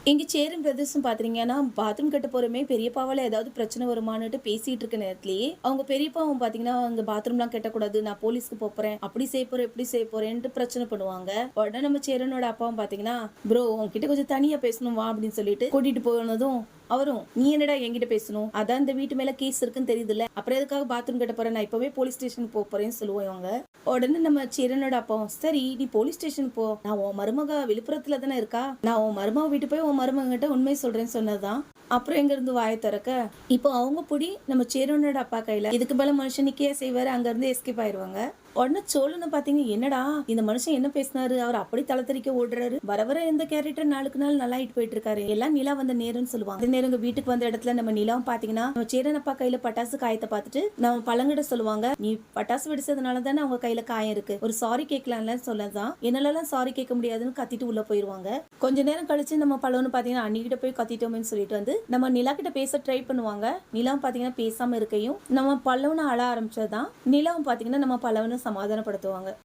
இங்க சேரும் பிரதர்ஸும் பாத்தீங்கன்னா, பாத்ரூம் கட்ட போறோமே பெரியப்பாவால ஏதாவது பிரச்சனை வருமான்னுட்டு பேசிட்டு இருக்க நேரத்திலேயே, அவங்க பெரியப்பாவும் பாத்தீங்கன்னா, அங்க பாத்ரூம்லாம் கட்டக்கூடாது. நான் போலீஸ்க்கு போப்போறேன். அப்படி செய்ய போறேன், இப்படி செய்ய போறேன்ட்டு பிரச்சனை பண்ணுவாங்க. உடனே நம்ம சேரனோட அப்பாவும் பாத்தீங்கன்னா, ப்ரோ உன்கிட்ட கொஞ்சம் தனியா பேசணும் வா அப்படின்னு சொல்லிட்டு கூட்டிட்டு போனதும் அவரும் நீ என்னடா என்கிட்ட பேசணும், அதான் இந்த வீட்டு மேல கேஸ் இருக்குன்னு தெரியுதுல்ல, அப்புறம் எதுக்காக பாத்ரூம் கட்ட போறேன், நான் இப்பவே போலீஸ் ஸ்டேஷனுக்கு போறேன்னு சொல்லுவாங்க. உடனே நம்ம சேரனோட அப்பாவும் சரி நீ போலீஸ் ஸ்டேஷன் போ, நான் உன் மருமக விழுப்புரத்துல தானே இருக்கா, நான் உன் மருமக வீட்டு போய் உன் மருமகிட்ட உண்மை சொல்றேன்னு சொன்னதுதான். அப்புறம் எங்க இருந்து வாயை திறக்க, இப்போ அவங்க புடி நம்ம சேரனோட அப்பா கையில, இதுக்கு மேல மனுஷனுக்கே செய்வாரு, அங்க இருந்து எஸ்கேப் ஆயிருவாங்க. உடனே சோழனை பாத்தீங்க, என்னடா இந்த மனுஷன் என்ன பேசினாரு, அவர் அப்படி தளத்தறிக்க ஓடுறாரு, வர வர எந்த கேரக்டர் நாளுக்கு நாள் நல்லா ஆயிட்டு போயிட்டு இருக்காரு, எல்லாம் நிலா வந்த நேரம்னு சொல்லுவாங்க. நேரம் வீட்டுக்கு வந்த இடத்துல நம்ம நிலாவும் பாத்தீங்கன்னா நம்ம சேரனப்பா கையில பட்டாசு காயத்தை பார்த்துட்டு நம்ம பழங்கிட சொல்லுவாங்க, நீ பட்டாசு வெடிச்சதுனால தானே அவங்க கையில காயம் இருக்கு, ஒரு சாரி கேட்கலாம்ல சொல்லதான், என்னாலலாம் சாரி கேட்க முடியாதுன்னு கத்திட்டு உள்ள போயிருவாங்க. கொஞ்ச நேரம் கழிச்சு நம்ம பழம்னு பாத்தீங்கன்னா அன்னிக்கிட்ட போய் கத்திட்டோம்னு சொல்லிட்டு வந்து நம்ம நிலா கிட்ட பேச ட்ரை பண்ணுவாங்க. நிலாவும் பாத்தீங்கன்னா பேசாம இருக்கையும் நம்ம பல்லவனை அழ ஆரம்பிச்சதுதான் நிலாவும் பாத்தீங்கன்னா நம்ம பல்லவனை சமாதானப்படுத்துவாங்க.